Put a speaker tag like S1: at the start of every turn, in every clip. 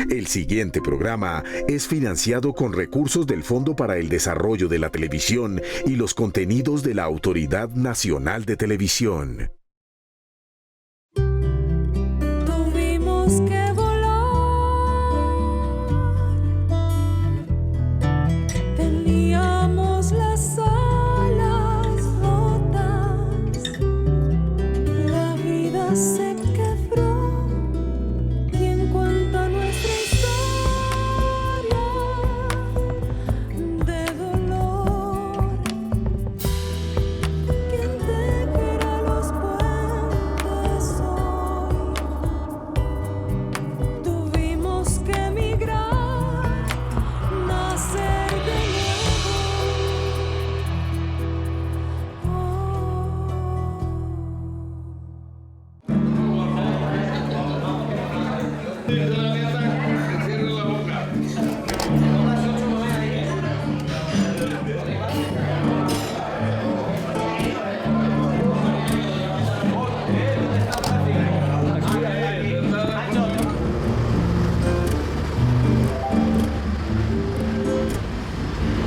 S1: El siguiente programa es financiado con recursos del Fondo para el Desarrollo de la Televisión y los contenidos de la Autoridad Nacional de Televisión.
S2: Tuvimos que volar, teníamos las alas rotas, la vida se quebró. ¿Quién cuenta nuestra historia de dolor? ¿Quién tejerá los puentes hoy? Tuvimos que emigrar, nacer de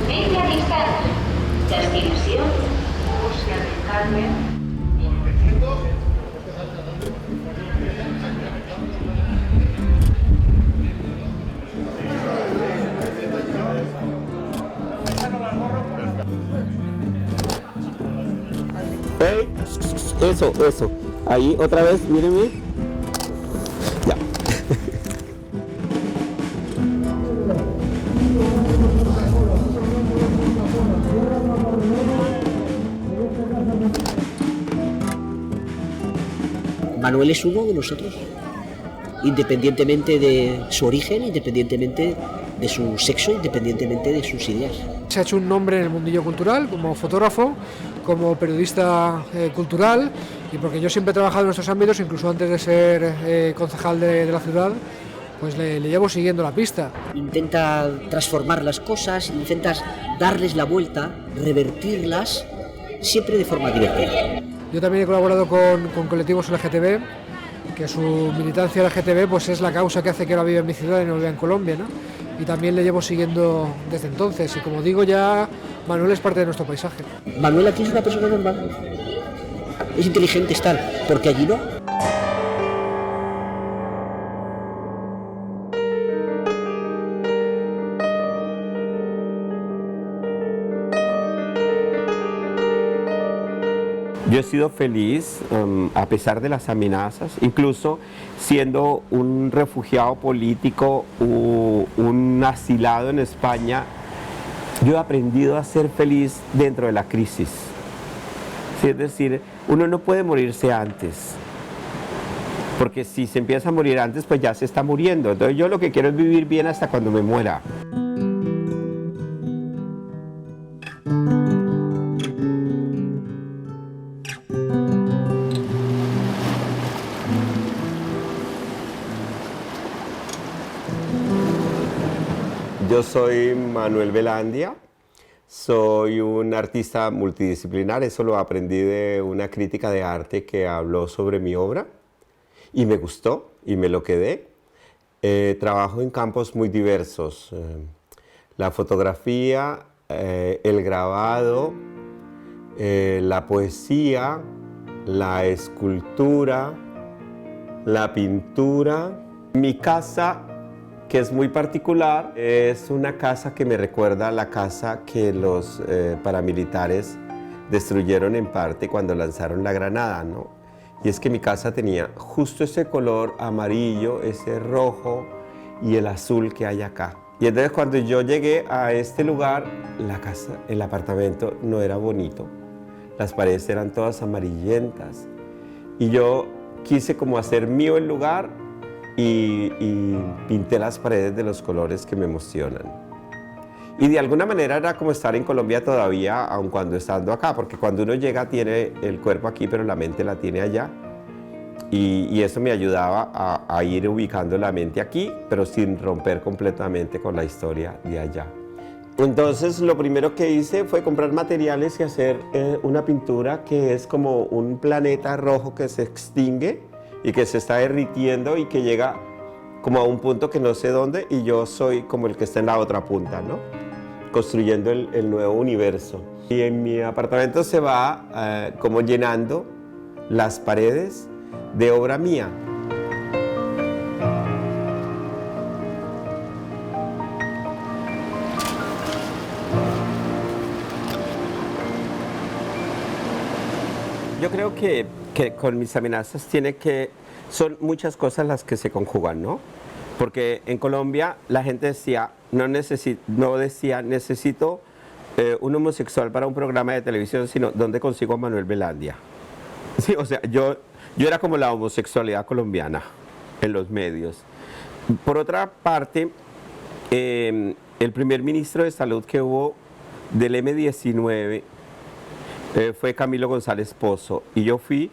S3: Media distancia. Destinación Murcia del Carmen.
S4: Hey, eso. Ahí, otra vez, mírenme. Ya.
S5: Manuel es uno de nosotros, independientemente de su origen, independientemente de su sexo, independientemente de sus ideas.
S6: Se ha hecho un nombre en el mundillo cultural como fotógrafo, como periodista cultural, y porque yo siempre he trabajado en estos ámbitos, incluso antes de ser concejal de la ciudad, pues le llevo siguiendo la pista.
S5: Intenta transformar las cosas, intentas darles la vuelta, revertirlas, siempre de forma divertida.
S6: Yo también he colaborado con colectivos LGTB, que su militancia LGTB pues es la causa que hace que ahora viva en mi ciudad y no viva en Colombia, ¿no? Y también le llevo siguiendo desde entonces, y como digo, ya Manuel es parte de nuestro paisaje.
S5: Manuel aquí es una persona normal, es inteligente, es tal, porque allí no.
S4: Yo he sido feliz a pesar de las amenazas, incluso siendo un refugiado político o un asilado en España, yo he aprendido a ser feliz dentro de la crisis. Sí, es decir, uno no puede morirse antes, porque si se empieza a morir antes, pues ya se está muriendo. Entonces yo lo que quiero es vivir bien hasta cuando me muera. Yo soy Manuel Velandia, soy un artista multidisciplinar, eso lo aprendí de una crítica de arte que habló sobre mi obra y me gustó y me lo quedé. Trabajo en campos muy diversos, la fotografía, el grabado, la poesía, la escultura, la pintura. Mi casa, que es muy particular, es una casa que me recuerda a la casa que los paramilitares destruyeron en parte cuando lanzaron la granada, ¿no? Y es que mi casa tenía justo ese color amarillo, ese rojo y el azul que hay acá. Y entonces cuando yo llegué a este lugar, la casa, el apartamento no era bonito. Las paredes eran todas amarillentas. Y yo quise como hacer mío el lugar y pinté las paredes de los colores que me emocionan. Y de alguna manera era como estar en Colombia todavía, aun cuando estando acá, porque cuando uno llega tiene el cuerpo aquí, pero la mente la tiene allá. Y eso me ayudaba a ir ubicando la mente aquí, pero sin romper completamente con la historia de allá. Entonces lo primero que hice fue comprar materiales y hacer una pintura que es como un planeta rojo que se extingue y que se está derritiendo y que llega como a un punto que no sé dónde y yo soy como el que está en la otra punta, ¿no? Construyendo el nuevo universo. Y en mi apartamento se va como llenando las paredes de obra mía. Yo creo que con mis amenazas son muchas cosas las que se conjugan, ¿no? Porque en Colombia la gente decía, no decía necesito un homosexual para un programa de televisión, sino ¿dónde consigo a Manuel Velandia? Sí, o sea, yo era como la homosexualidad colombiana en los medios. Por otra parte, el primer ministro de Salud que hubo del M-19 fue Camilo González Pozo, y yo fui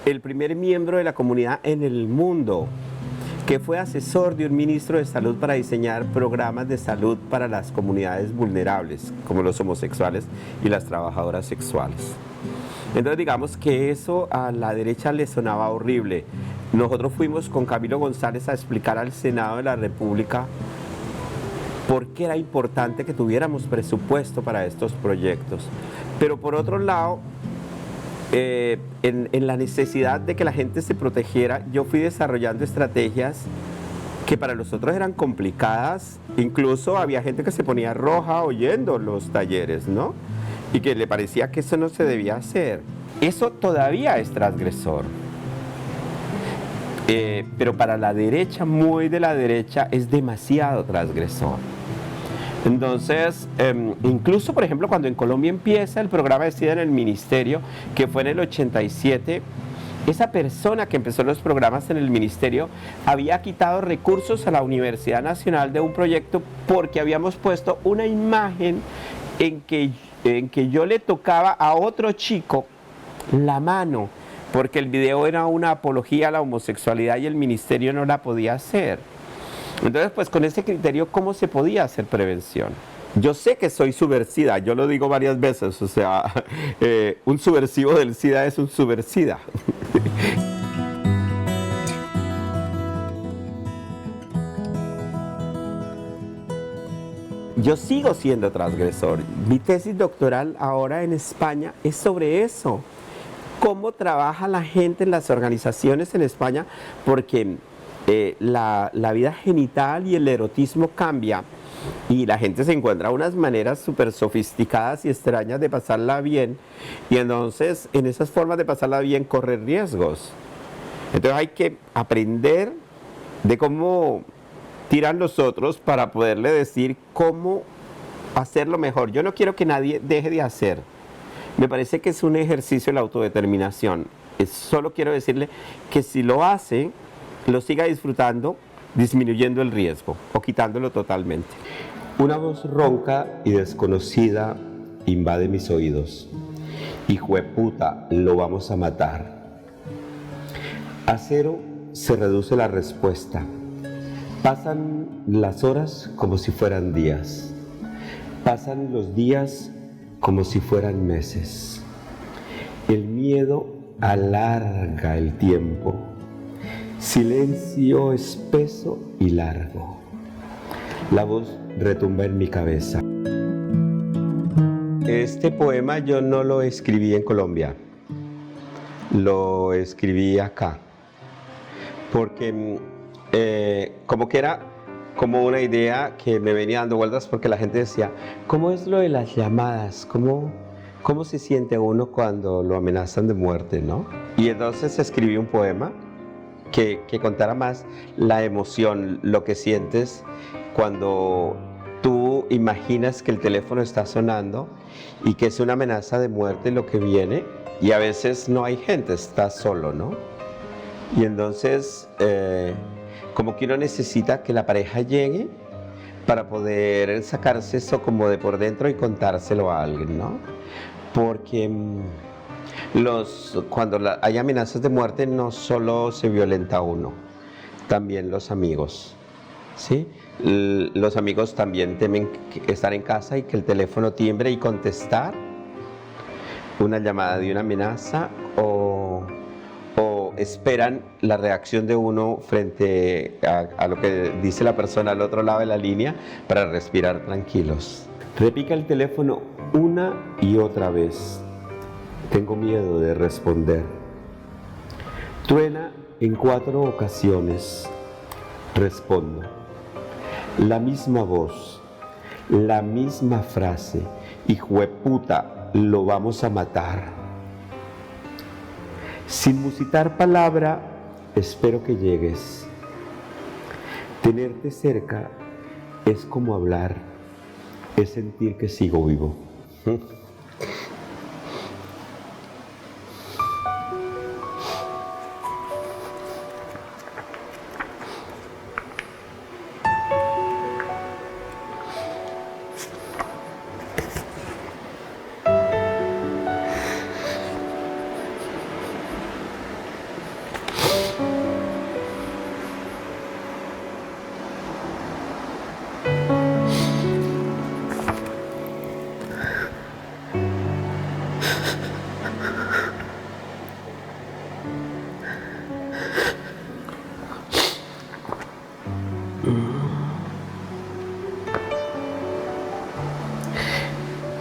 S4: el primer miembro de la comunidad en el mundo que fue asesor de un ministro de salud para diseñar programas de salud para las comunidades vulnerables, como los homosexuales y las trabajadoras sexuales. Entonces digamos que eso a la derecha le sonaba horrible. Nosotros fuimos con Camilo González a explicar al Senado de la República por qué era importante que tuviéramos presupuesto para estos proyectos. Pero por otro lado, en la necesidad de que la gente se protegiera, yo fui desarrollando estrategias que para nosotros eran complicadas. Incluso había gente que se ponía roja oyendo los talleres, ¿no? Y que le parecía que eso no se debía hacer. Eso todavía es transgresor. Pero para la derecha, muy de la derecha, es demasiado transgresor. Entonces, incluso, por ejemplo, cuando en Colombia empieza el programa de SIDA en el ministerio, que fue en el 87, esa persona que empezó los programas en el ministerio había quitado recursos a la Universidad Nacional de un proyecto porque habíamos puesto una imagen en que yo le tocaba a otro chico la mano, porque el video era una apología a la homosexualidad y el ministerio no la podía hacer. Entonces, pues con ese criterio, ¿cómo se podía hacer prevención? Yo sé que soy subversida, yo lo digo varias veces, o sea, un subversivo del SIDA es un subversida. Yo sigo siendo transgresor. Mi tesis doctoral ahora en España es sobre eso. Cómo trabaja la gente en las organizaciones en España, porque la vida genital y el erotismo cambia y la gente se encuentra unas maneras súper sofisticadas y extrañas de pasarla bien, y entonces en esas formas de pasarla bien correr riesgos. Entonces hay que aprender de cómo tiran los otros para poderle decir cómo hacerlo mejor. Yo no quiero que nadie deje de hacer. Me parece que es un ejercicio de la autodeterminación. Solo quiero decirle que si lo hace, lo siga disfrutando, disminuyendo el riesgo o quitándolo totalmente. Una voz ronca y desconocida invade mis oídos. Hijueputa, lo vamos a matar. A cero se reduce la respuesta. Pasan las horas como si fueran días. Pasan los días como si fueran meses. El miedo alarga el tiempo. Silencio espeso y largo. La voz retumba en mi cabeza. Este poema yo no lo escribí en Colombia. Lo escribí acá. Porque como que era como una idea que me venía dando vueltas, porque la gente decía, ¿cómo es lo de las llamadas? ¿Cómo se siente uno cuando lo amenazan de muerte, no? Y entonces escribí un poema que contara más la emoción, lo que sientes cuando tú imaginas que el teléfono está sonando y que es una amenaza de muerte lo que viene, y a veces no hay gente, estás solo, ¿no? Y entonces como que uno necesita que la pareja llegue para poder sacarse eso como de por dentro y contárselo a alguien, ¿no? Porque cuando hay amenazas de muerte no solo se violenta a uno, también los amigos, ¿sí? Los amigos también temen estar en casa y que el teléfono timbre y contestar una llamada de una amenaza o esperan la reacción de uno frente a lo que dice la persona al otro lado de la línea para respirar tranquilos. Repica el teléfono una y otra vez. Tengo miedo de responder. Truena en 4 ocasiones. Respondo. La misma voz, la misma frase. Hijueputa, lo vamos a matar. Sin musitar palabra, espero que llegues. Tenerte cerca es como hablar, es sentir que sigo vivo.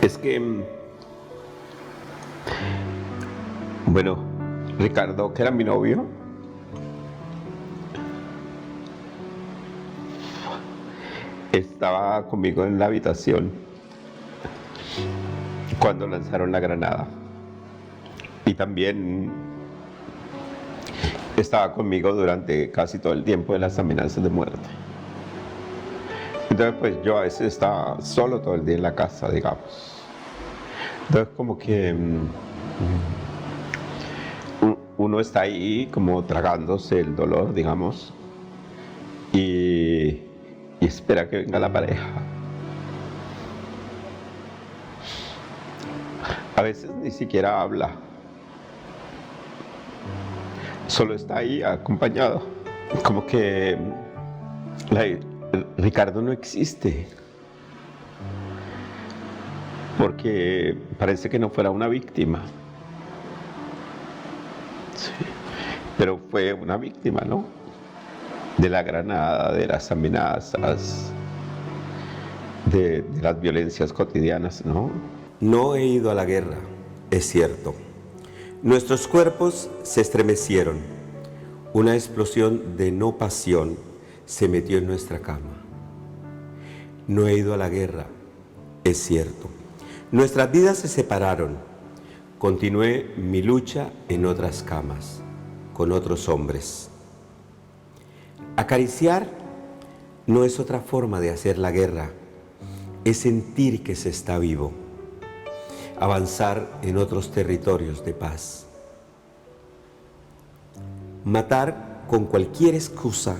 S4: Es que, bueno, Ricardo, que era mi novio, estaba conmigo en la habitación cuando lanzaron la granada. Y también estaba conmigo durante casi todo el tiempo de las amenazas de muerte. Entonces, pues yo a veces estaba solo todo el día en la casa, digamos. Entonces, como que uno está ahí como tragándose el dolor, digamos, y espera que venga la pareja. A veces ni siquiera habla, solo está ahí acompañado. Como que Ricardo no existe, porque parece que no fuera una víctima. Sí, pero fue una víctima, ¿no? De la granada, de las amenazas, de las violencias cotidianas, ¿no? No he ido a la guerra, es cierto. Nuestros cuerpos se estremecieron. Una explosión de no pasión se metió en nuestra cama. No he ido a la guerra, es cierto. Nuestras vidas se separaron. Continué mi lucha en otras camas, con otros hombres. Acariciar no es otra forma de hacer la guerra, es sentir que se está vivo, avanzar en otros territorios de paz. Matar con cualquier excusa,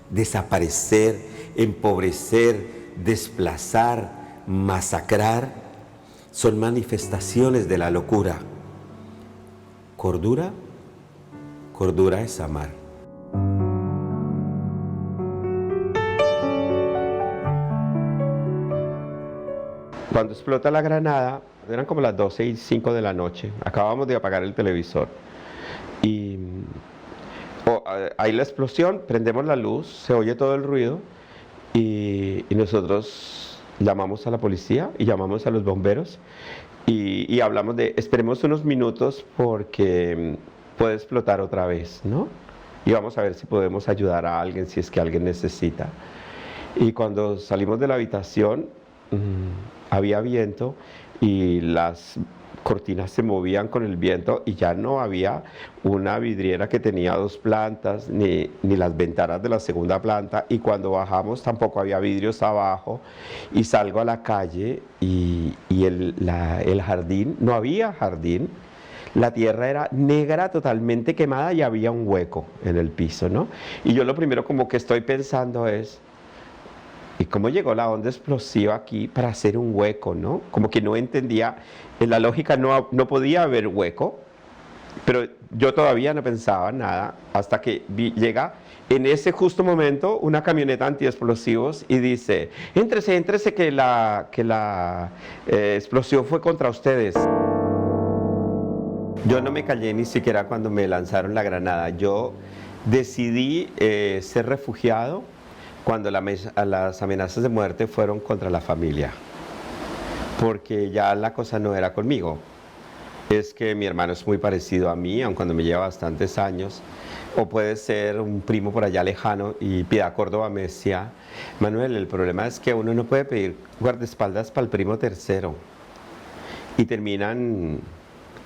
S4: desaparecer, empobrecer, desplazar, masacrar, son manifestaciones de la locura. Cordura, cordura es amar. Cuando explota la granada, eran como las 12:05 de la noche, acabamos de apagar el televisor y hay la explosión, prendemos la luz, se oye todo el ruido y nosotros llamamos a la policía y llamamos a los bomberos y hablamos de esperemos unos minutos porque puede explotar otra vez, ¿no? Y vamos a ver si podemos ayudar a alguien, si es que alguien necesita. Y cuando salimos de la habitación, había viento y las cortinas se movían con el viento y ya no había una vidriera que tenía 2 plantas ni las ventanas de la segunda planta, y cuando bajamos tampoco había vidrios abajo, y salgo a la calle y el jardín, no había jardín, la tierra era negra, totalmente quemada, y había un hueco en el piso, ¿no? Y yo lo primero como que estoy pensando es, ¿y cómo llegó la onda explosiva aquí para hacer un hueco, no? Como que no entendía, en la lógica no podía haber hueco, pero yo todavía no pensaba nada hasta que llega en ese justo momento una camioneta antiexplosivos y dice, éntrese que la explosión fue contra ustedes. Yo no me callé ni siquiera cuando me lanzaron la granada. Yo decidí ser refugiado cuando las amenazas de muerte fueron contra la familia, porque ya la cosa no era conmigo. Es que mi hermano es muy parecido a mí, aun cuando me lleva bastantes años, o puede ser un primo por allá lejano. Y Piedad Córdoba me decía: Manuel, el problema es que uno no puede pedir guardaespaldas para el primo tercero, y terminan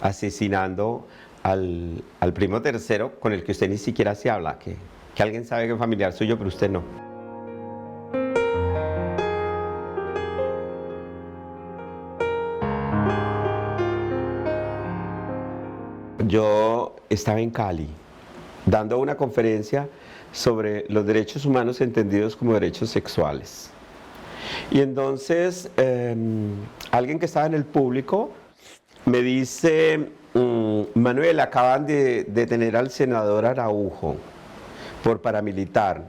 S4: asesinando al primo tercero con el que usted ni siquiera se habla, que alguien sabe que es familiar suyo, pero usted no. Yo estaba en Cali dando una conferencia sobre los derechos humanos entendidos como derechos sexuales. Y entonces alguien que estaba en el público me dice: Manuel, acaban de detener al senador Araujo por paramilitar.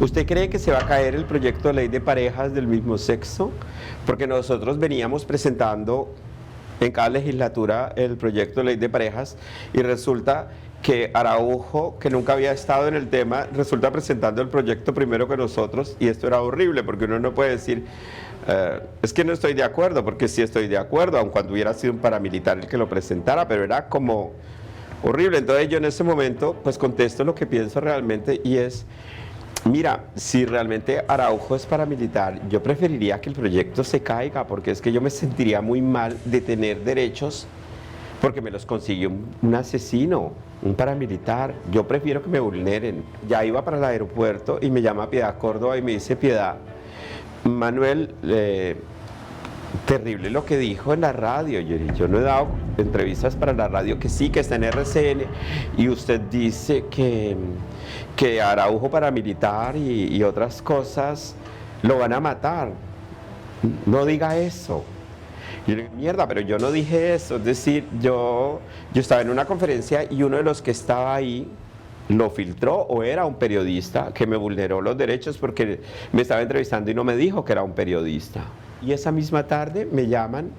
S4: ¿Usted cree que se va a caer el proyecto de ley de parejas del mismo sexo? Porque nosotros veníamos presentando en cada legislatura el proyecto de ley de parejas, y resulta que Araujo, que nunca había estado en el tema, resulta presentando el proyecto primero que nosotros, y esto era horrible, porque uno no puede decir es que no estoy de acuerdo, porque sí estoy de acuerdo, aun cuando hubiera sido un paramilitar el que lo presentara, pero era como horrible. Entonces yo en ese momento pues contesto lo que pienso realmente, y es: mira, si realmente Araujo es paramilitar, yo preferiría que el proyecto se caiga, porque es que yo me sentiría muy mal de tener derechos porque me los consiguió un asesino, un paramilitar. Yo prefiero que me vulneren. Ya iba para el aeropuerto y me llama Piedad Córdoba y me dice: Piedad, Manuel, terrible lo que dijo en la radio. Yo no he dado entrevistas para la radio, que sí, que está en RCN, y usted dice que Araujo paramilitar y otras cosas lo van a matar. No diga eso. Yo le digo: mierda, pero yo no dije eso. Es decir, yo estaba en una conferencia y uno de los que estaba ahí lo filtró, o era un periodista que me vulneró los derechos porque me estaba entrevistando y no me dijo que era un periodista. Y esa misma tarde me llaman,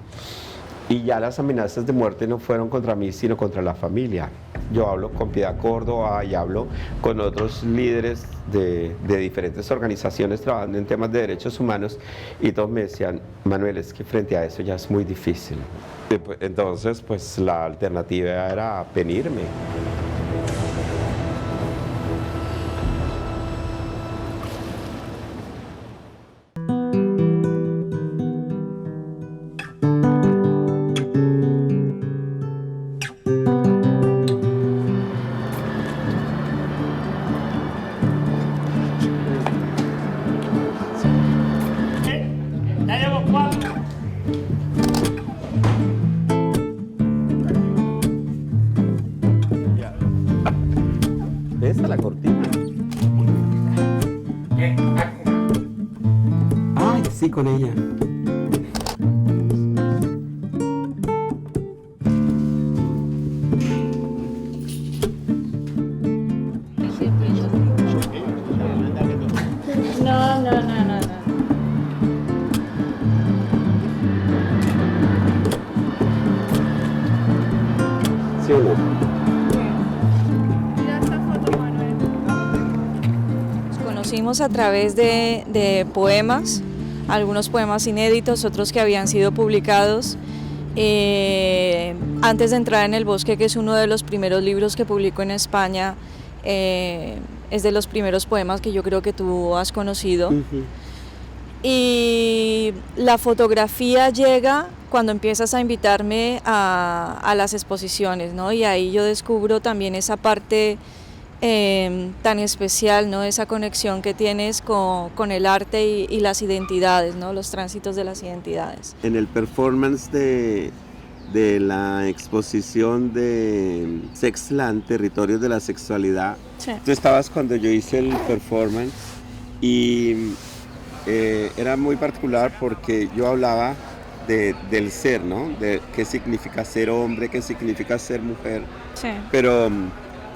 S4: y ya las amenazas de muerte no fueron contra mí, sino contra la familia. Yo hablo con Piedad Córdoba y hablo con otros líderes de diferentes organizaciones trabajando en temas de derechos humanos, y todos me decían: Manuel, es que frente a eso ya es muy difícil. Entonces, pues la alternativa era venirme. Esta es la cortina. Ay, sí, con ella.
S7: No.
S4: Sí, hubo.
S7: Nos conocimos a través de poemas, algunos poemas inéditos, otros que habían sido publicados antes de entrar en El Bosque, que es uno de los primeros libros que publicó en España. Es de los primeros poemas que yo creo que tú has conocido. Y la fotografía llega cuando empiezas a invitarme a las exposiciones, ¿no? Y ahí yo descubro también esa parte tan especial, ¿no? Esa conexión que tienes con el arte y las identidades, ¿no? Los tránsitos de las identidades.
S4: En el performance de la exposición de Sexland, Territorios de la Sexualidad,
S7: Sí.
S4: tú estabas cuando yo hice el performance, y era muy particular porque yo hablaba del ser, ¿no? De qué significa ser hombre, qué significa ser mujer.
S7: Sí.
S4: Pero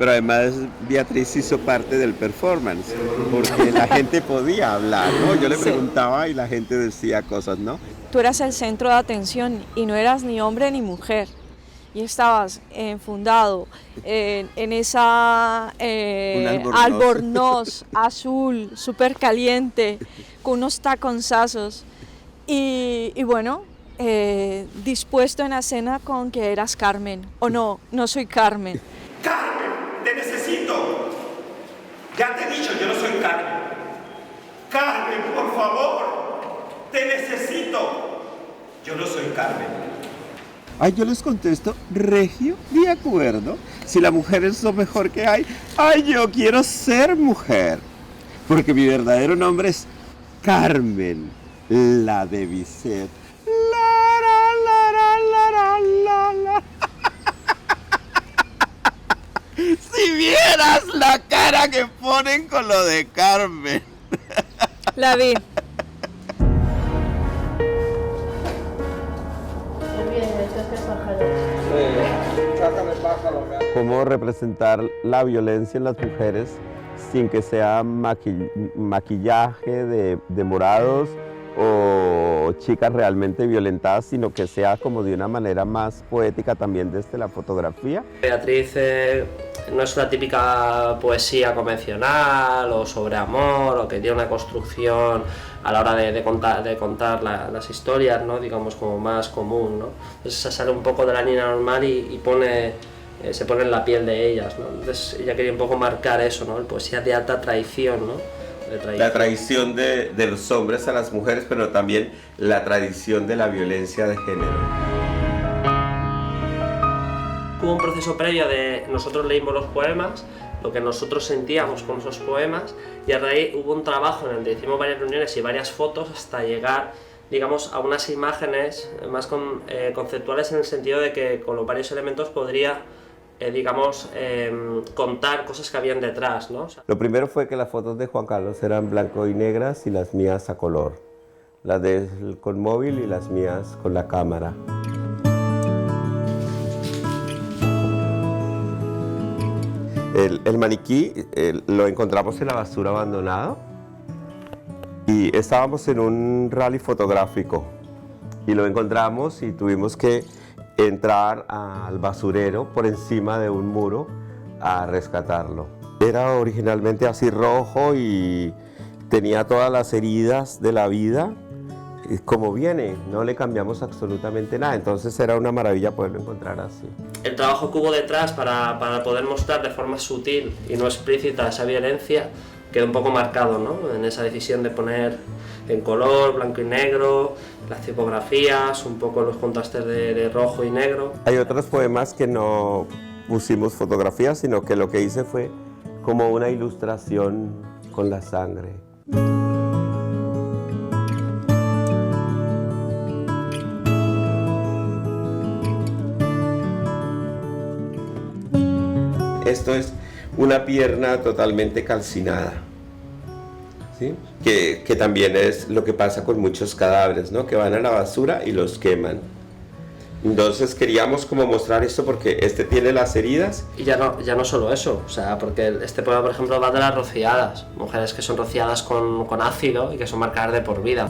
S4: pero además Beatriz hizo parte del performance, porque la gente podía hablar, ¿no? Yo le preguntaba y la gente decía cosas, ¿no?
S7: Tú eras el centro de atención y no eras ni hombre ni mujer. Y estabas enfundado en esa albornoz azul, súper caliente, con unos taconzazos. Y bueno, dispuesto en escena con que eras Carmen. O no, no soy Carmen.
S8: ¡Carmen! ¡Te necesito! Ya te he dicho, yo no soy Carmen. ¡Carmen, por favor! ¡Te necesito! Yo no soy Carmen.
S4: Ay, yo les contesto, regio, de acuerdo. Si la mujer es lo mejor que hay, ay, yo quiero ser mujer. Porque mi verdadero nombre es Carmen, la de Bizet. Si vieras la cara que ponen con lo de Carmen.
S7: La vi.
S4: Cómo representar la violencia en las mujeres sin que sea maquillaje de morados o chicas realmente violentadas, sino que sea como de una manera más poética también desde la fotografía.
S9: Beatriz no es una típica poesía convencional o sobre amor o que tiene una construcción a la hora de contar las historias, ¿no? Digamos como más común, ¿no? Entonces sale un poco de la niña normal y se pone en la piel de ellas, ¿no? Entonces ella quería un poco marcar eso, ¿no? Poesía de alta traición, ¿no?
S4: La traición de los hombres a las mujeres, pero también la tradición de la violencia de género.
S9: Hubo un proceso previo de nosotros leímos los poemas, lo que nosotros sentíamos con esos poemas, y a raíz hubo un trabajo en el que hicimos varias reuniones y varias fotos hasta llegar, digamos, a unas imágenes más conceptuales en el sentido de que con los varios elementos podría, contar cosas que habían detrás, ¿no?
S4: Lo primero fue que las fotos de Juan Carlos eran blanco y negras y las mías a color. Las de él con móvil y las mías con la cámara. El maniquí lo encontramos en la basura abandonado y estábamos en un rally fotográfico y lo encontramos y tuvimos que entrar al basurero por encima de un muro a rescatarlo. Era originalmente así rojo y tenía todas las heridas de la vida como viene, no le cambiamos absolutamente nada, entonces era una maravilla poderlo encontrar así.
S9: El trabajo que hubo detrás para poder mostrar de forma sutil y no explícita esa violencia quedó un poco marcado, ¿no? En esa decisión de poner en color, blanco y negro, las tipografías, un poco los contrastes de rojo y negro.
S4: Hay otros poemas que no pusimos fotografías, sino que lo que hice fue como una ilustración con la sangre. Esto es una pierna totalmente calcinada, ¿sí? Que también es lo que pasa con muchos cadáveres, ¿no? Que van a la basura y los queman. Entonces queríamos como mostrar esto porque este tiene las heridas.
S9: Y ya no solo eso, o sea, porque este poema, por ejemplo, va de las rociadas, mujeres que son rociadas con ácido y que son marcadas de por vida.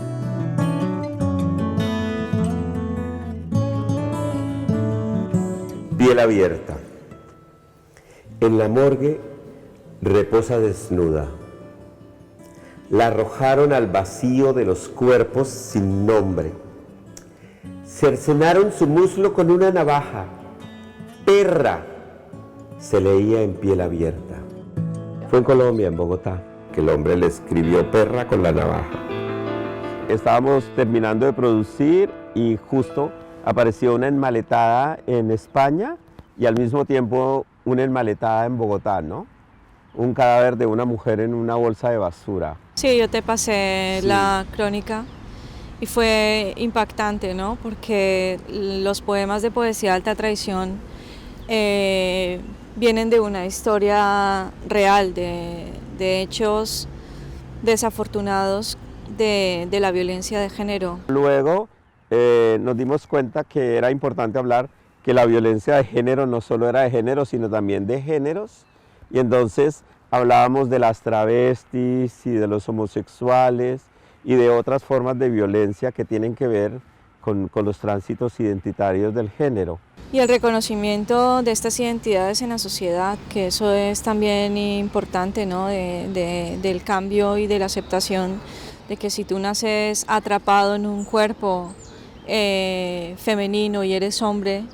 S4: Piel abierta. En la morgue reposa desnuda. La arrojaron al vacío de los cuerpos sin nombre. Cercenaron su muslo con una navaja. Perra, se leía en piel abierta. Fue en Colombia, en Bogotá, que el hombre le escribió perra con la navaja. Estábamos terminando de producir y justo apareció una enmaletada en España y al mismo tiempo una enmaletada en Bogotá, ¿no? Un cadáver de una mujer en una bolsa de basura.
S7: Sí, yo te pasé la crónica y fue impactante, ¿no? Porque los poemas de poesía de alta traición vienen de una historia real, de hechos desafortunados de la violencia de género.
S4: Luego nos dimos cuenta que era importante hablar que la violencia de género no solo era de género, sino también de géneros Y entonces hablábamos de las travestis y de los homosexuales y de otras formas de violencia que tienen que ver con los tránsitos identitarios del género.
S7: Y el reconocimiento de estas identidades en la sociedad, que eso es también importante, ¿no? Del cambio y de la aceptación de que si tú naces atrapado en un cuerpo femenino y eres hombre,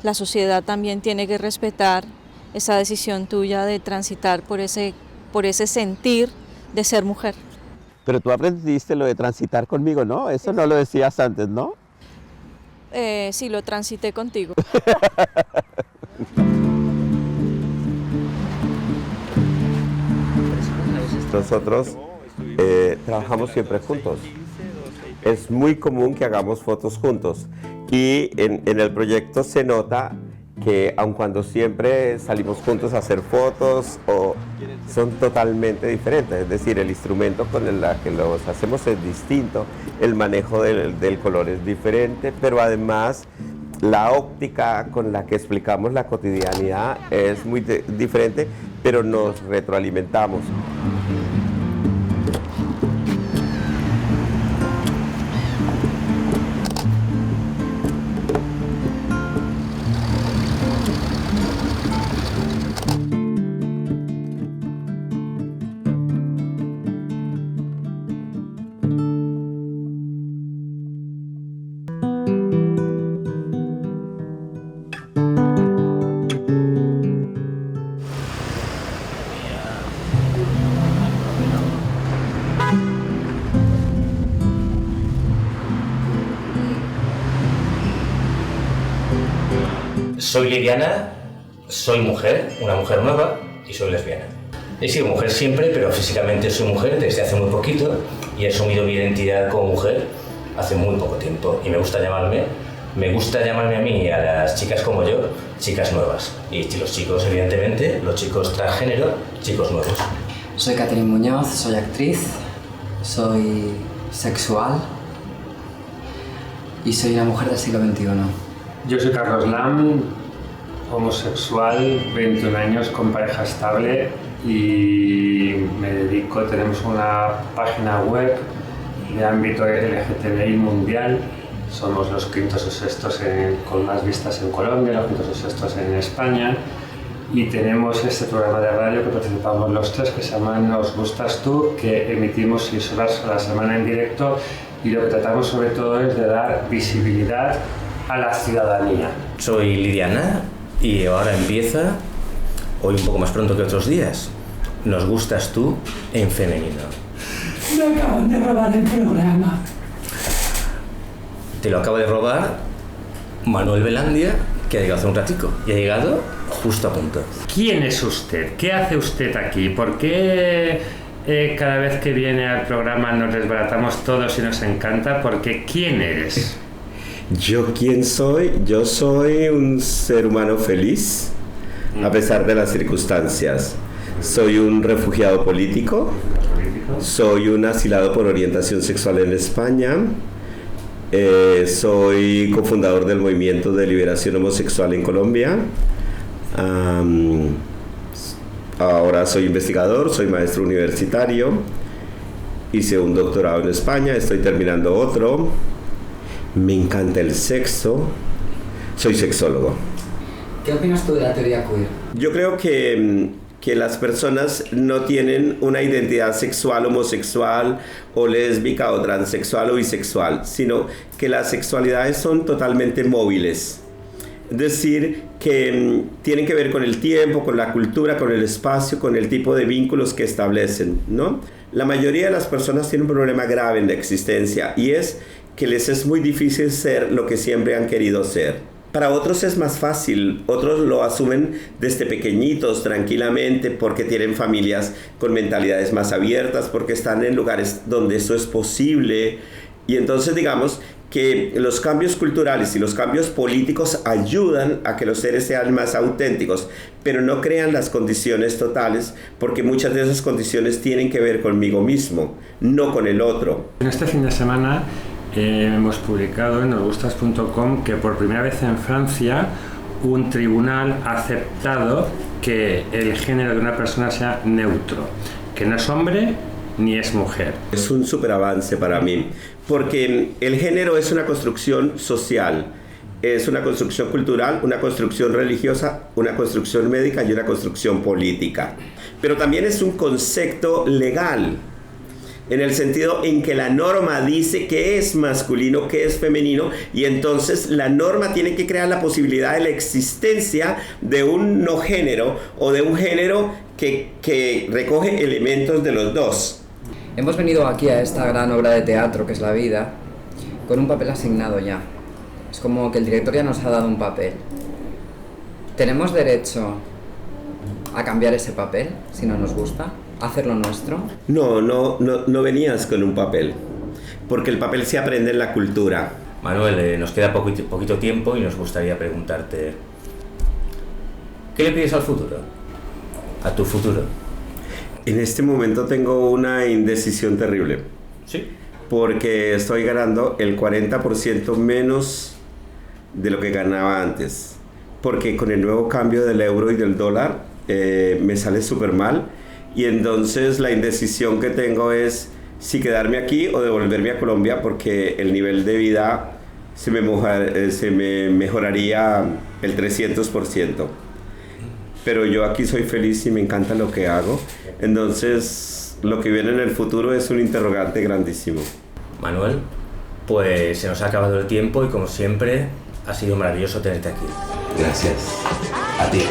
S7: la sociedad también tiene que respetar esa decisión tuya de transitar por ese sentir de ser mujer.
S4: Pero tú aprendiste lo de transitar conmigo, ¿no? Eso no lo decías antes, ¿no?
S7: Sí, lo transité contigo.
S4: Nosotros trabajamos siempre juntos. Es muy común que hagamos fotos juntos y en el proyecto se nota que aun cuando siempre salimos juntos a hacer fotos, son totalmente diferentes. Es decir, el instrumento con el que los hacemos es distinto, el manejo del color es diferente, pero además la óptica con la que explicamos la cotidianidad es muy diferente, pero nos retroalimentamos.
S10: Soy Lidiana, soy mujer, una mujer nueva y soy lesbiana. He sido mujer siempre, pero físicamente soy mujer desde hace muy poquito y he asumido mi identidad como mujer hace muy poco tiempo. Y me gusta llamarme a mí y a las chicas como yo, chicas nuevas. Y los chicos, evidentemente, los chicos transgénero, chicos nuevos.
S11: Soy Catherine Muñoz, soy actriz, soy sexual y soy una mujer del siglo XXI.
S12: Yo soy Carlos Lam, homosexual, 21 años, con pareja estable y tenemos una página web de ámbito LGTBI mundial. Somos los quintos o sextos con más vistas en Colombia, los quintos o sextos en España y tenemos este programa de radio que participamos los tres que se llama Nos Gustas Tú, que emitimos 6 horas a la semana en directo y lo que tratamos sobre todo es de dar visibilidad a la ciudadanía.
S10: Soy Lidiana y ahora empieza, hoy un poco más pronto que otros días, Nos Gustas Tú en femenino.
S13: Me acaban de robar el programa.
S10: Te lo acaba de robar Manuel Velandia, que ha llegado hace un ratico y ha llegado justo a punto.
S12: ¿Quién es usted? ¿Qué hace usted aquí? ¿Por qué cada vez que viene al programa nos desbaratamos todos y nos encanta? Porque ¿quién eres?
S4: ¿Yo quién soy? Yo soy un ser humano feliz, a pesar de las circunstancias. Soy un refugiado político, soy un asilado por orientación sexual en España, soy cofundador del Movimiento de Liberación Homosexual en Colombia, ahora soy investigador, soy maestro universitario, hice un doctorado en España, estoy terminando otro. Me encanta el sexo, soy sexólogo.
S11: ¿Qué opinas tú de la teoría queer?
S4: Yo creo que las personas no tienen una identidad sexual, homosexual o lésbica o transexual o bisexual, sino que las sexualidades son totalmente móviles. Es decir, que tienen que ver con el tiempo, con la cultura, con el espacio, con el tipo de vínculos que establecen, ¿no? La mayoría de las personas tienen un problema grave en la existencia y es que les es muy difícil ser lo que siempre han querido ser. Para otros es más fácil, otros lo asumen desde pequeñitos tranquilamente porque tienen familias con mentalidades más abiertas, porque están en lugares donde eso es posible. Y entonces digamos que los cambios culturales y los cambios políticos ayudan a que los seres sean más auténticos, pero no crean las condiciones totales, porque muchas de esas condiciones tienen que ver conmigo mismo, no con el otro.
S12: En este fin de semana hemos publicado en nosgustas.com que por primera vez en Francia un tribunal ha aceptado que el género de una persona sea neutro, que no es hombre ni es mujer.
S4: Es un superavance para mí, porque el género es una construcción social, es una construcción cultural, una construcción religiosa, una construcción médica y una construcción política. Pero también es un concepto legal, en el sentido en que la norma dice qué es masculino, qué es femenino, y entonces la norma tiene que crear la posibilidad de la existencia de un no género o de un género que recoge elementos de los dos.
S11: Hemos venido aquí a esta gran obra de teatro que es la vida con un papel asignado ya. Es como que el director ya nos ha dado un papel. ¿Tenemos derecho a cambiar ese papel si no nos gusta? ¿A hacerlo nuestro?
S4: No venías con un papel, porque el papel se aprende en la cultura.
S10: Manuel, nos queda poquito tiempo y nos gustaría preguntarte, ¿qué le pides al futuro? ¿A tu futuro?
S4: En este momento tengo una indecisión terrible.
S10: ¿Sí?
S4: Porque estoy ganando el 40% menos de lo que ganaba antes. Porque con el nuevo cambio del euro y del dólar me sale súper mal. Y entonces la indecisión que tengo es si quedarme aquí o devolverme a Colombia, porque el nivel de vida se me mejoraría el 300%. Pero yo aquí soy feliz y me encanta lo que hago. Entonces, lo que viene en el futuro es un interrogante grandísimo.
S10: Manuel, pues se nos ha acabado el tiempo y como siempre, ha sido maravilloso tenerte aquí.
S4: Gracias. A ti.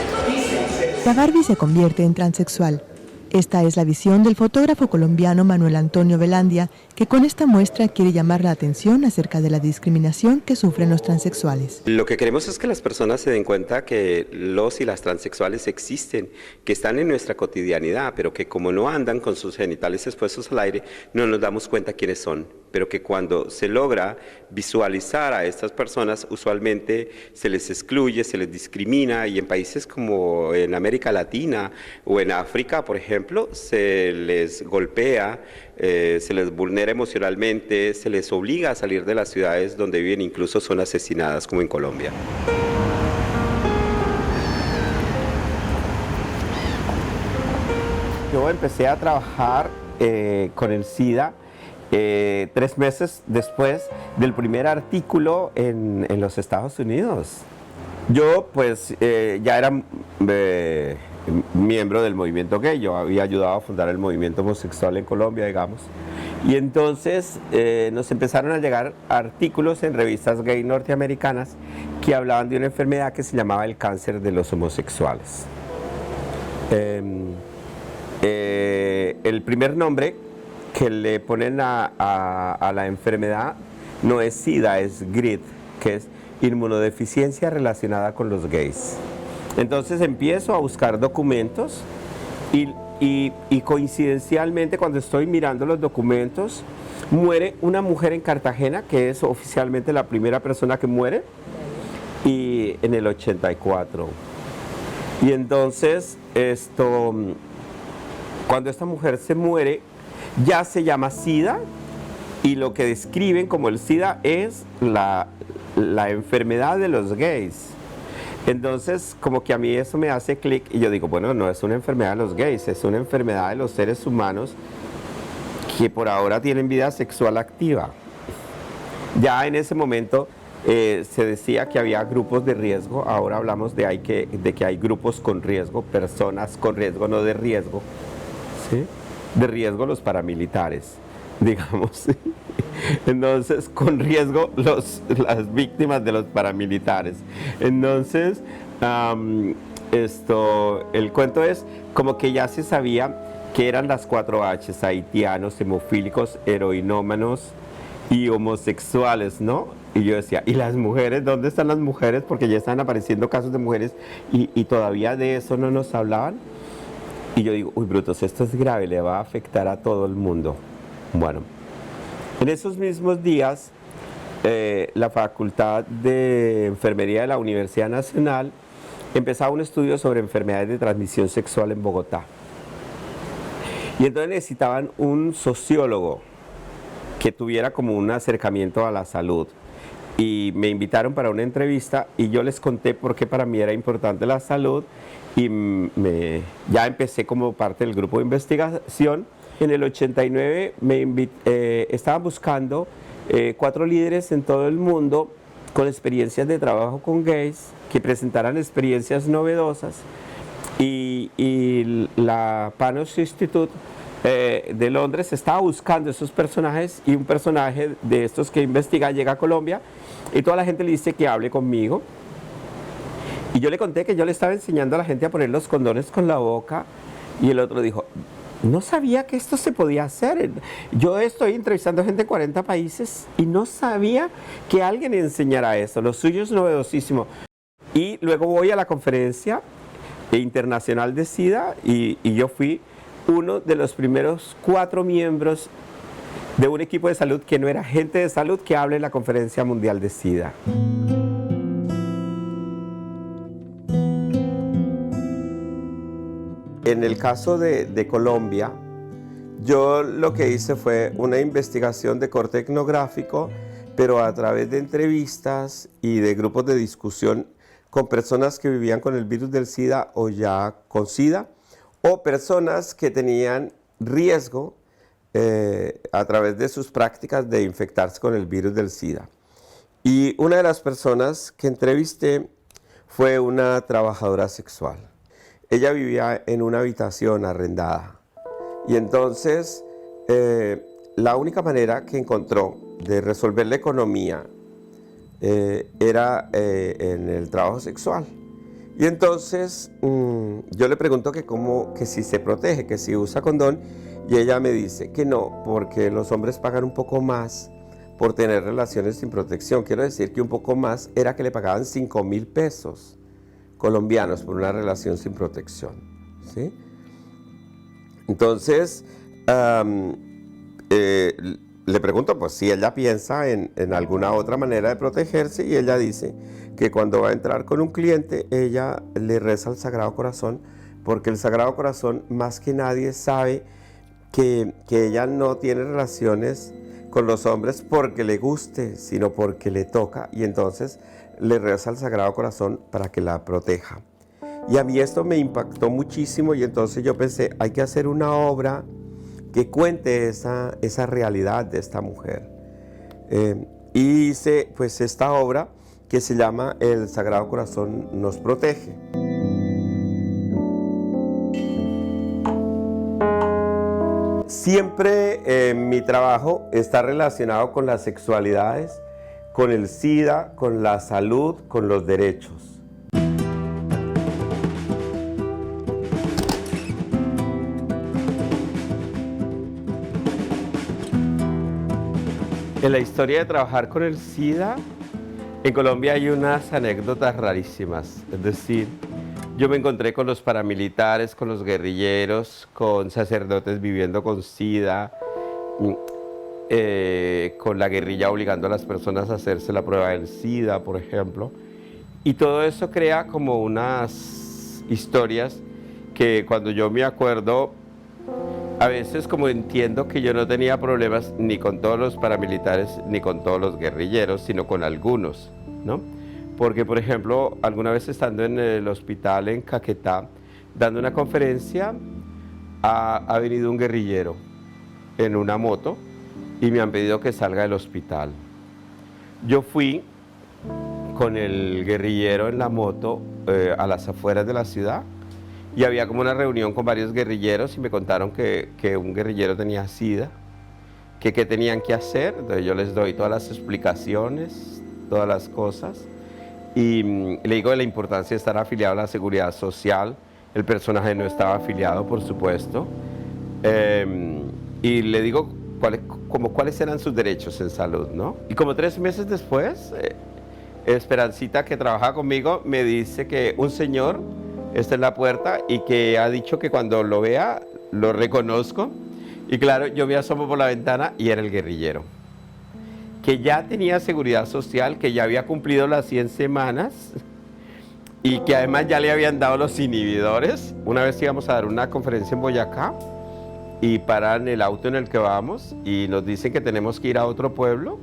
S14: La Barbie se convierte en transexual. Esta es la visión del fotógrafo colombiano Manuel Antonio Velandia, que con esta muestra quiere llamar la atención acerca de la discriminación que sufren los transexuales.
S4: Lo que queremos es que las personas se den cuenta que los y las transexuales existen, que están en nuestra cotidianidad, pero que como no andan con sus genitales expuestos al aire, no nos damos cuenta quiénes son. Pero que cuando se logra visualizar a estas personas, usualmente se les excluye, se les discrimina, y en países como en América Latina o en África, por ejemplo, se les golpea, se les vulnera emocionalmente, se les obliga a salir de las ciudades donde viven, incluso son asesinadas, como en Colombia. Yo empecé a trabajar con el SIDA 3 meses después del primer artículo en los Estados Unidos. Yo pues ya era miembro del movimiento gay, yo había ayudado a fundar el movimiento homosexual en Colombia, digamos, y entonces nos empezaron a llegar artículos en revistas gay norteamericanas que hablaban de una enfermedad que se llamaba el cáncer de los homosexuales. El primer nombre que le ponen a la enfermedad no es SIDA, es GRID, que es inmunodeficiencia relacionada con los gays. Entonces empiezo a buscar documentos y coincidencialmente, cuando estoy mirando los documentos, muere una mujer en Cartagena, que es oficialmente la primera persona que muere, y en el 84. Y entonces cuando esta mujer se muere, ya se llama SIDA, y lo que describen como el SIDA es la enfermedad de los gays. Entonces, como que a mí eso me hace clic y yo digo, bueno, no es una enfermedad de los gays, es una enfermedad de los seres humanos que por ahora tienen vida sexual activa. Ya en ese momento se decía que había grupos de riesgo, ahora hablamos de que hay grupos con riesgo, personas con riesgo, no de riesgo, ¿sí? De riesgo los paramilitares, digamos. Entonces, con riesgo las víctimas de los paramilitares. Entonces, el cuento es como que ya se sabía que eran las 4 H's: haitianos, hemofílicos, heroinómanos y homosexuales, ¿no? Y yo decía, ¿y las mujeres? ¿Dónde están las mujeres? Porque ya están apareciendo casos de mujeres y todavía de eso no nos hablaban. Y yo digo, uy, brutos, esto es grave, le va a afectar a todo el mundo. Bueno, en esos mismos días, la Facultad de Enfermería de la Universidad Nacional empezaba un estudio sobre enfermedades de transmisión sexual en Bogotá. Y entonces necesitaban un sociólogo que tuviera como un acercamiento a la salud. y me invitaron para una entrevista y yo les conté por qué para mí era importante la salud y ya empecé como parte del grupo de investigación. En el 89 estaban buscando 4 líderes en todo el mundo con experiencias de trabajo con gays que presentaran experiencias novedosas y la Panos Institute de Londres estaba buscando esos personajes y un personaje de estos que investiga llega a Colombia y toda la gente le dice que hable conmigo y yo le conté que yo le estaba enseñando a la gente a poner los condones con la boca y el otro dijo, no sabía que esto se podía hacer. Yo estoy entrevistando gente en 40 países y no sabía que alguien enseñara eso. Lo suyo es novedosísimo. Y luego voy a la conferencia internacional de SIDA y yo fui uno de los primeros 4 miembros de un equipo de salud que no era gente de salud que hable en la conferencia mundial de SIDA. En el caso de Colombia, yo lo que hice fue una investigación de corte etnográfico, pero a través de entrevistas y de grupos de discusión con personas que vivían con el virus del SIDA o ya con SIDA, o personas que tenían riesgo a través de sus prácticas de infectarse con el virus del SIDA. Y una de las personas que entrevisté fue una trabajadora sexual. Ella vivía en una habitación arrendada y entonces la única manera que encontró de resolver la economía era en el trabajo sexual. Y entonces yo le pregunto que si se protege, que si usa condón y ella me dice que no, porque los hombres pagan un poco más por tener relaciones sin protección. Quiero decir que un poco más era que le pagaban 5.000 pesos colombianos por una relación sin protección, ¿sí? Entonces, le pregunto pues si ella piensa en alguna otra manera de protegerse y ella dice que cuando va a entrar con un cliente, ella le reza al Sagrado Corazón porque el Sagrado Corazón más que nadie sabe que ella no tiene relaciones con los hombres porque le guste, sino porque le toca y entonces le reza al Sagrado Corazón para que la proteja. Y a mí esto me impactó muchísimo y entonces yo pensé, hay que hacer una obra que cuente esa realidad de esta mujer. Y hice pues esta obra que se llama El Sagrado Corazón nos protege. Siempre mi trabajo está relacionado con las sexualidades, con el SIDA, con la salud, con los derechos. En la historia de trabajar con el SIDA, en Colombia hay unas anécdotas rarísimas. Es decir, yo me encontré con los paramilitares, con los guerrilleros, con sacerdotes viviendo con SIDA, con la guerrilla obligando a las personas a hacerse la prueba del SIDA, por ejemplo. Y todo eso crea como unas historias que cuando yo me acuerdo, a veces como entiendo que yo no tenía problemas ni con todos los paramilitares ni con todos los guerrilleros, sino con algunos, ¿no? Porque, por ejemplo, alguna vez estando en el hospital en Caquetá, dando una conferencia, ha venido un guerrillero en una moto y me han pedido que salga del hospital. Yo fui con el guerrillero en la moto a las afueras de la ciudad y había como una reunión con varios guerrilleros y me contaron que un guerrillero tenía SIDA, que qué tenían que hacer. Entonces yo les doy todas las explicaciones, todas las cosas y le digo de la importancia de estar afiliado a la Seguridad Social. El personaje no estaba afiliado, por supuesto, y le digo cuáles eran sus derechos en salud, ¿no? Y como 3 meses después, Esperancita, que trabaja conmigo, me dice que un señor está en la puerta y que ha dicho que cuando lo vea, lo reconozco. Y claro, yo me asomo por la ventana y era el guerrillero, que ya tenía seguridad social, que ya había cumplido las 100 semanas y que además ya le habían dado los inhibidores. Una vez íbamos a dar una conferencia en Boyacá y paran el auto en el que vamos y nos dicen que tenemos que ir a otro pueblo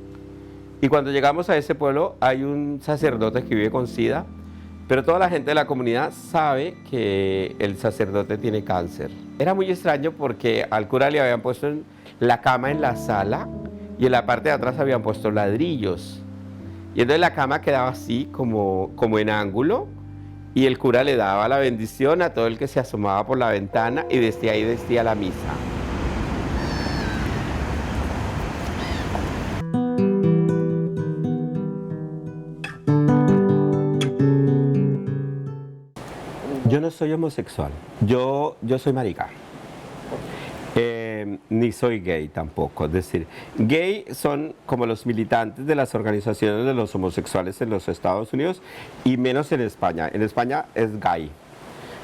S4: Y cuando llegamos a ese pueblo hay un sacerdote que vive con SIDA, pero toda la gente de la comunidad sabe que el sacerdote tiene cáncer. Era muy extraño porque al cura le habían puesto la cama en la sala y en la parte de atrás habían puesto ladrillos. Y entonces la cama quedaba así, como en ángulo, y el cura le daba la bendición a todo el que se asomaba por la ventana y desde ahí decía la misa. Yo no soy homosexual, yo soy marica. Ni soy gay tampoco, es decir, gay son como los militantes de las organizaciones de los homosexuales en los Estados Unidos y menos en España. En España es gay,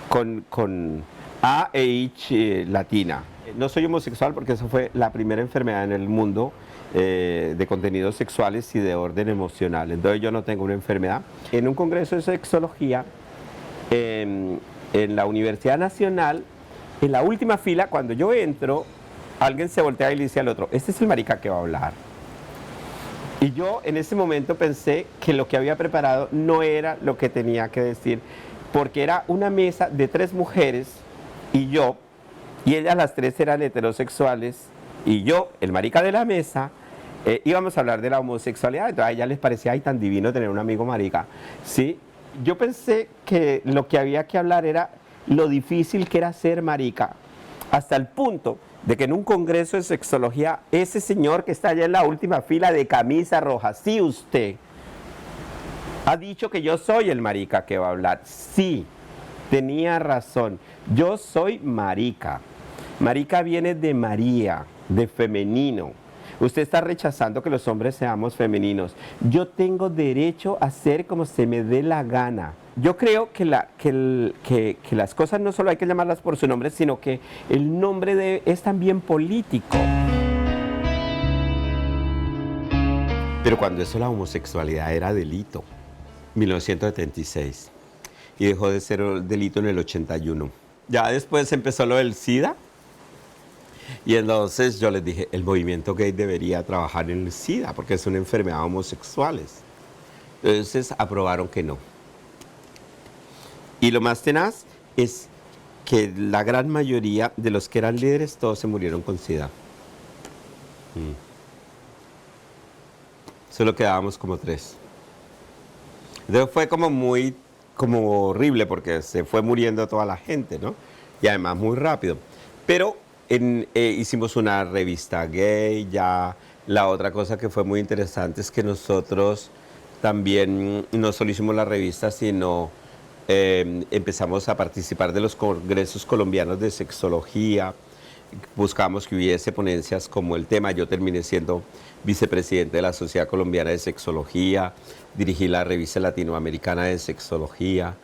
S4: con A e H latina. No soy homosexual porque eso fue la primera enfermedad en el mundo de contenidos sexuales y de orden emocional. Entonces yo no tengo una enfermedad. En un congreso de sexología en la Universidad Nacional, en la última fila, cuando yo entro, alguien se voltea y le dice al otro, este es el marica que va a hablar. Y yo en ese momento pensé que lo que había preparado no era lo que tenía que decir, porque era una mesa de 3 mujeres y yo, y ellas las 3 eran heterosexuales, y yo, el marica de la mesa, íbamos a hablar de la homosexualidad. Entonces a ellas les parecía, ay, tan divino tener un amigo marica, ¿sí? Yo pensé que lo que había que hablar era lo difícil que era ser marica, hasta el punto de que en un congreso de sexología, ese señor que está allá en la última fila de camisa roja, sí, usted, ha dicho que yo soy el marica que va a hablar. Sí, tenía razón, yo soy marica. Marica viene de María, de femenino. Usted está rechazando que los hombres seamos femeninos. Yo tengo derecho a ser como se me dé la gana. Yo creo que las cosas no solo hay que llamarlas por su nombre, sino que el nombre es también político. Pero cuando eso la homosexualidad era delito, 1976, y dejó de ser delito en el 81. Ya después empezó lo del SIDA, y entonces yo les dije, el movimiento gay debería trabajar en el SIDA, porque es una enfermedad homosexuales. Entonces aprobaron que no. Y lo más tenaz es que la gran mayoría de los que eran líderes, todos se murieron con SIDA. Solo quedábamos como 3. Entonces fue como horrible porque se fue muriendo toda la gente, ¿no? Y además muy rápido. Pero hicimos una revista gay. Ya la otra cosa que fue muy interesante es que nosotros también no solo hicimos la revista, sino empezamos a participar de los congresos colombianos de sexología. Buscamos que hubiese ponencias como el tema. Yo terminé siendo vicepresidente de la Sociedad Colombiana de Sexología, dirigí la revista latinoamericana de sexología.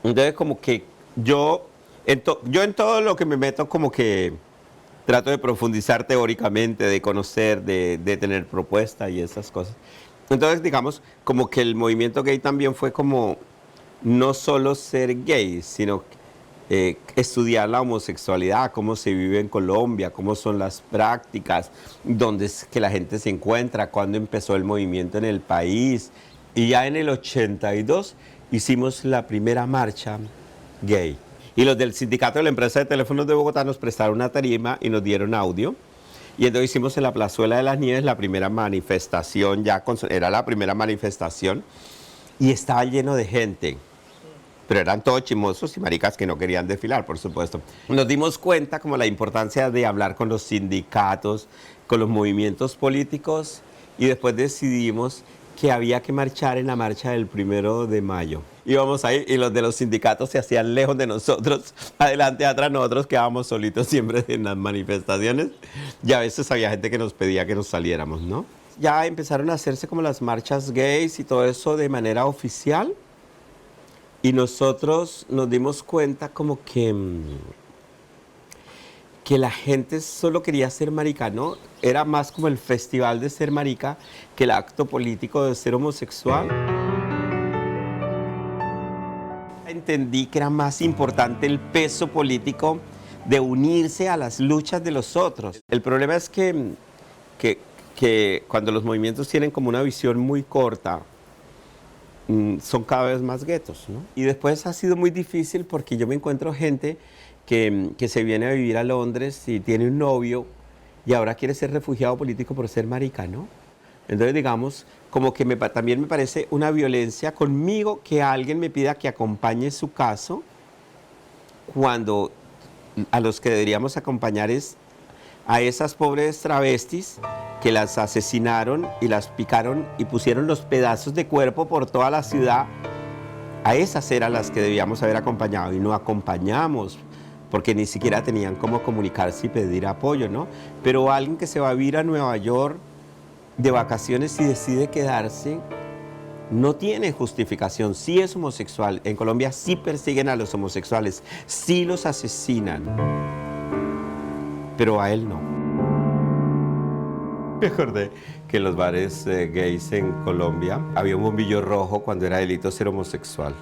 S4: Entonces como que yo en todo lo que me meto como que trato de profundizar teóricamente, de conocer, de tener propuestas y esas cosas. Entonces digamos como que el movimiento gay también fue como no solo ser gay, sino estudiar la homosexualidad, cómo se vive en Colombia, cómo son las prácticas, dónde es que la gente se encuentra, cuándo empezó el movimiento en el país. Y ya en el 82 hicimos la primera marcha gay. Y los del sindicato de la empresa de teléfonos de Bogotá nos prestaron una tarima y nos dieron audio. Y entonces hicimos en la Plazuela de las Nieves la primera manifestación, era la primera manifestación, y estaba lleno de gente. Pero eran todos chimosos y maricas que no querían desfilar, por supuesto. Nos dimos cuenta como la importancia de hablar con los sindicatos, con los movimientos políticos, y después decidimos que había que marchar en la marcha del 1 de mayo. Íbamos ahí y los de los sindicatos se hacían lejos de nosotros, adelante, atrás, nosotros quedábamos solitos siempre en las manifestaciones, y a veces había gente que nos pedía que nos saliéramos, ¿no? Ya empezaron a hacerse como las marchas gays y todo eso de manera oficial. Y nosotros nos dimos cuenta como que la gente solo quería ser marica, ¿no? Era más como el festival de ser marica que el acto político de ser homosexual. Entendí que era más importante el peso político de unirse a las luchas de los otros. El problema es que que cuando los movimientos tienen como una visión muy corta, son cada vez más guetos, ¿no? Y después ha sido muy difícil porque yo me encuentro gente que se viene a vivir a Londres y tiene un novio y ahora quiere ser refugiado político por ser marica, ¿no? Entonces, digamos, como que también me parece una violencia conmigo que alguien me pida que acompañe su caso cuando a los que deberíamos acompañar es a esas pobres travestis que las asesinaron y las picaron y pusieron los pedazos de cuerpo por toda la ciudad. A esas eran las que debíamos haber acompañado y no acompañamos porque ni siquiera tenían cómo comunicarse y pedir apoyo, ¿no? Pero alguien que se va a vivir a Nueva York de vacaciones y decide quedarse, no tiene justificación. Sí es homosexual. En Colombia sí persiguen a los homosexuales, sí los asesinan, pero a él no. Me acordé que en los bares gays en Colombia había un bombillo rojo cuando era delito ser homosexual.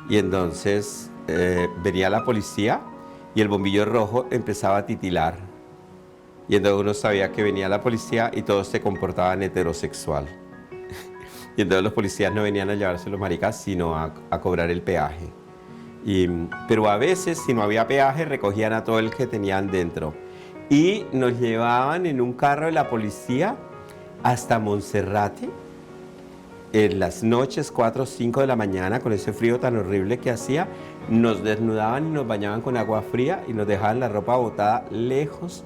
S4: Y entonces venía la policía y el bombillo rojo empezaba a titilar. Y entonces uno sabía que venía la policía y todos se comportaban heterosexual. Y entonces los policías no venían a llevarse los maricas, sino a cobrar el peaje. Pero a veces, si no había peaje, recogían a todo el que tenían dentro. Y nos llevaban en un carro de la policía hasta Monserrate, en las noches, 4 o 5 de la mañana, con ese frío tan horrible que hacía, nos desnudaban y nos bañaban con agua fría y nos dejaban la ropa botada lejos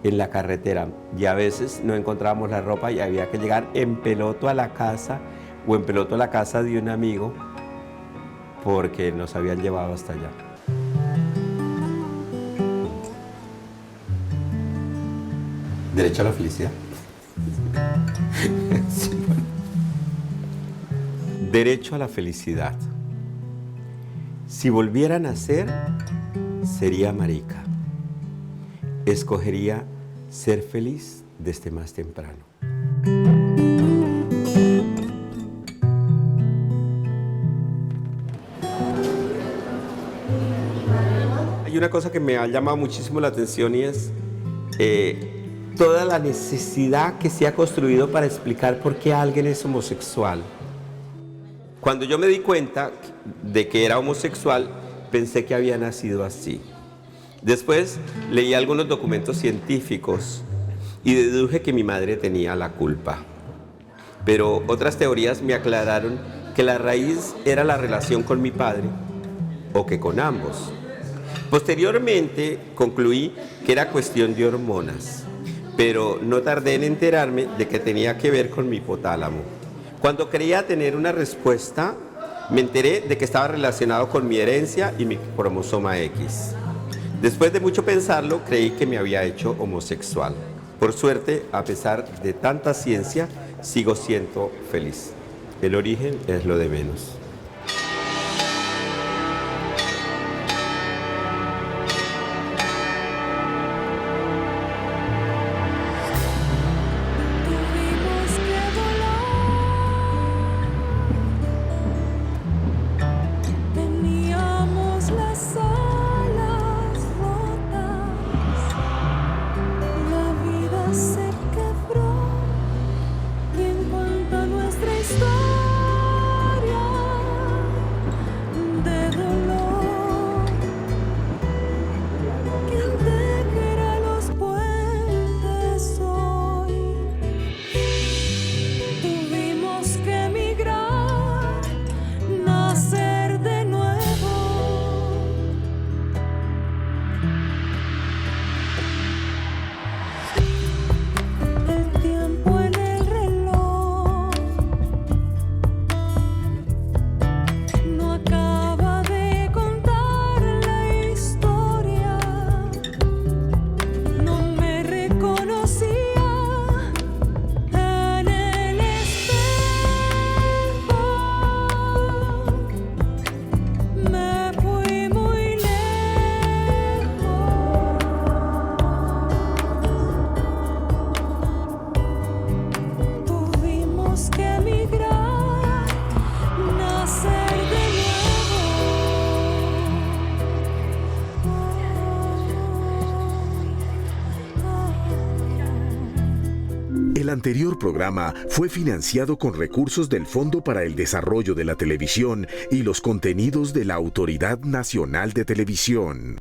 S4: en la carretera. Y a veces no encontrábamos la ropa y había que llegar en peloto a la casa o en peloto a la casa de un amigo porque nos habían llevado hasta allá. ¿Derecho a la felicidad? Sí, bueno. Derecho a la felicidad. Si volviera a nacer, sería marica. Escogería ser feliz desde más temprano. Hay una cosa que me ha llamado muchísimo la atención y es toda la necesidad que se ha construido para explicar por qué alguien es homosexual. Cuando yo me di cuenta de que era homosexual, pensé que había nacido así. Después leí algunos documentos científicos y deduje que mi madre tenía la culpa. Pero otras teorías me aclararon que la raíz era la relación con mi padre o que con ambos. Posteriormente concluí que era cuestión de hormonas, pero no tardé en enterarme de que tenía que ver con mi hipotálamo. Cuando creía tener una respuesta, me enteré de que estaba relacionado con mi herencia y mi cromosoma X. Después de mucho pensarlo, creí que me había hecho homosexual. Por suerte, a pesar de tanta ciencia, sigo siendo feliz. El origen es lo de menos.
S2: Teníamos las alas rotas, la vida se quebró y en cuanto a nuestra historia
S1: El anterior programa fue financiado con recursos del Fondo para el Desarrollo de la Televisión y los contenidos de la Autoridad Nacional de Televisión.